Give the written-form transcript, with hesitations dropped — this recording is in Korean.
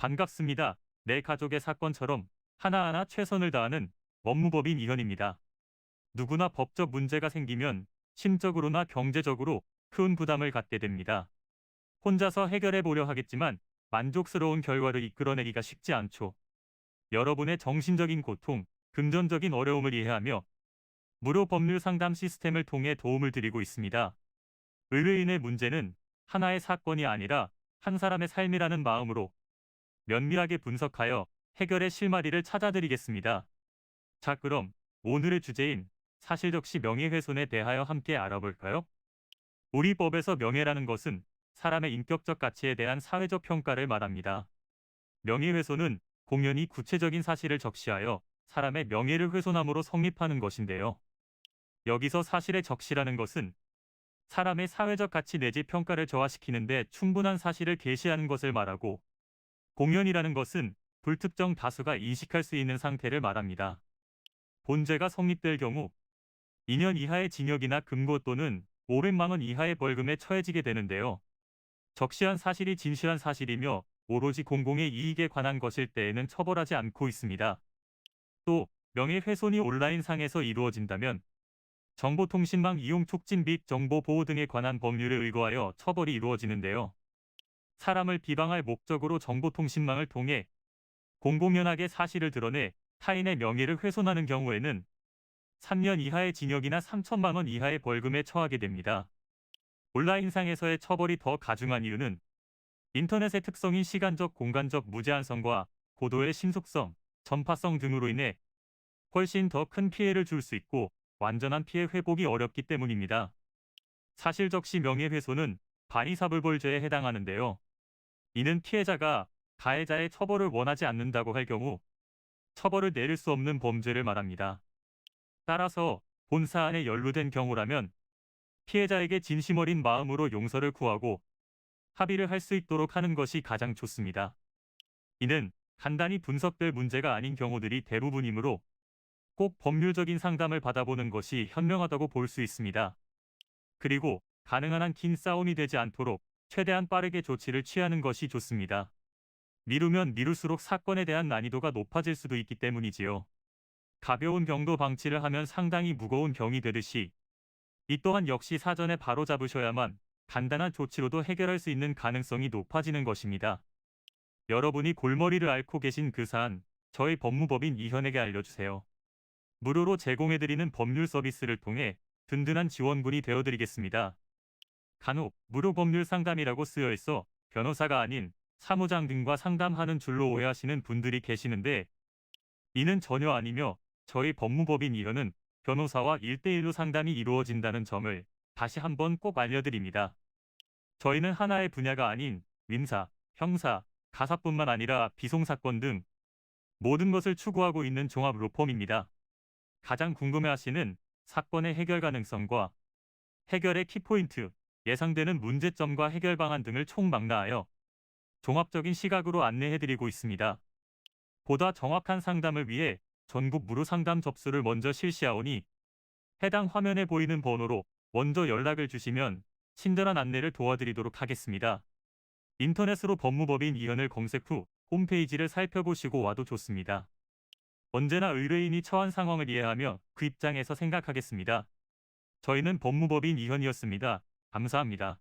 반갑습니다. 내 가족의 사건처럼 하나하나 최선을 다하는 법무법인 이현입니다. 누구나 법적 문제가 생기면 심적으로나 경제적으로 큰 부담을 갖게 됩니다. 혼자서 해결해 보려 하겠지만 만족스러운 결과를 이끌어내기가 쉽지 않죠. 여러분의 정신적인 고통, 금전적인 어려움을 이해하며 무료 법률 상담 시스템을 통해 도움을 드리고 있습니다. 의뢰인의 문제는 하나의 사건이 아니라 한 사람의 삶이라는 마음으로 면밀하게 분석하여 해결의 실마리를 찾아드리겠습니다. 자, 그럼 오늘의 주제인 사실적시 명예훼손에 대하여 함께 알아볼까요? 우리 법에서 명예라는 것은 사람의 인격적 가치에 대한 사회적 평가를 말합니다. 명예훼손은 공연히 구체적인 사실을 적시하여 사람의 명예를 훼손함으로 성립하는 것인데요. 여기서 사실의 적시라는 것은 사람의 사회적 가치 내지 평가를 저하시키는 데 충분한 사실을 게시하는 것을 말하고, 공연이라는 것은 불특정 다수가 인식할 수 있는 상태를 말합니다. 본죄가 성립될 경우 2년 이하의 징역이나 금고 또는 500만 원 이하의 벌금에 처해지게 되는데요. 적시한 사실이 진실한 사실이며 오로지 공공의 이익에 관한 것일 때에는 처벌하지 않고 있습니다. 또 명예훼손이 온라인상에서 이루어진다면 정보통신망 이용 촉진 및 정보 보호 등에 관한 법률에 의거하여 처벌이 이루어지는데요. 사람을 비방할 목적으로 정보통신망을 통해 공공연하게 사실을 드러내 타인의 명예를 훼손하는 경우에는 3년 이하의 징역이나 3천만 원 이하의 벌금에 처하게 됩니다. 온라인상에서의 처벌이 더 가중한 이유는 인터넷의 특성인 시간적, 공간적 무제한성과 고도의 신속성, 전파성 등으로 인해 훨씬 더 큰 피해를 줄 수 있고 완전한 피해 회복이 어렵기 때문입니다. 사실적시 명예훼손은 반의사불벌죄에 해당하는데요. 이는 피해자가 가해자의 처벌을 원하지 않는다고 할 경우 처벌을 내릴 수 없는 범죄를 말합니다. 따라서 본 사안에 연루된 경우라면 피해자에게 진심 어린 마음으로 용서를 구하고 합의를 할 수 있도록 하는 것이 가장 좋습니다. 이는 간단히 분석될 문제가 아닌 경우들이 대부분이므로 꼭 법률적인 상담을 받아보는 것이 현명하다고 볼 수 있습니다. 그리고 가능한 한 긴 싸움이 되지 않도록 최대한 빠르게 조치를 취하는 것이 좋습니다. 미루면 미룰수록 사건에 대한 난이도가 높아질 수도 있기 때문이지요. 가벼운 경도 방치를 하면 상당히 무거운 병이 되듯이 이 또한 역시 사전에 바로잡으셔야만 간단한 조치로도 해결할 수 있는 가능성이 높아지는 것입니다. 여러분이 골머리를 앓고 계신 그 사안, 저희 법무법인 이현에게 알려주세요. 무료로 제공해드리는 법률 서비스를 통해 든든한 지원군이 되어드리겠습니다. 간혹 무료 법률 상담이라고 쓰여 있어 변호사가 아닌 사무장 등과 상담하는 줄로 오해하시는 분들이 계시는데, 이는 전혀 아니며 저희 법무법인 이현은 변호사와 1대1로 상담이 이루어진다는 점을 다시 한번 꼭 알려드립니다. 저희는 하나의 분야가 아닌 민사, 형사, 가사뿐만 아니라 비송사건 등 모든 것을 추구하고 있는 종합 로펌입니다. 가장 궁금해하시는 사건의 해결 가능성과 해결의 키포인트, 예상되는 문제점과 해결 방안 등을 총망라하여 종합적인 시각으로 안내해드리고 있습니다. 보다 정확한 상담을 위해 전국 무료 상담 접수를 먼저 실시하오니 해당 화면에 보이는 번호로 먼저 연락을 주시면 친절한 안내를 도와드리도록 하겠습니다. 인터넷으로 법무법인 이현을 검색 후 홈페이지를 살펴보시고 와도 좋습니다. 언제나 의뢰인이 처한 상황을 이해하며 그 입장에서 생각하겠습니다. 저희는 법무법인 이현이었습니다. 감사합니다.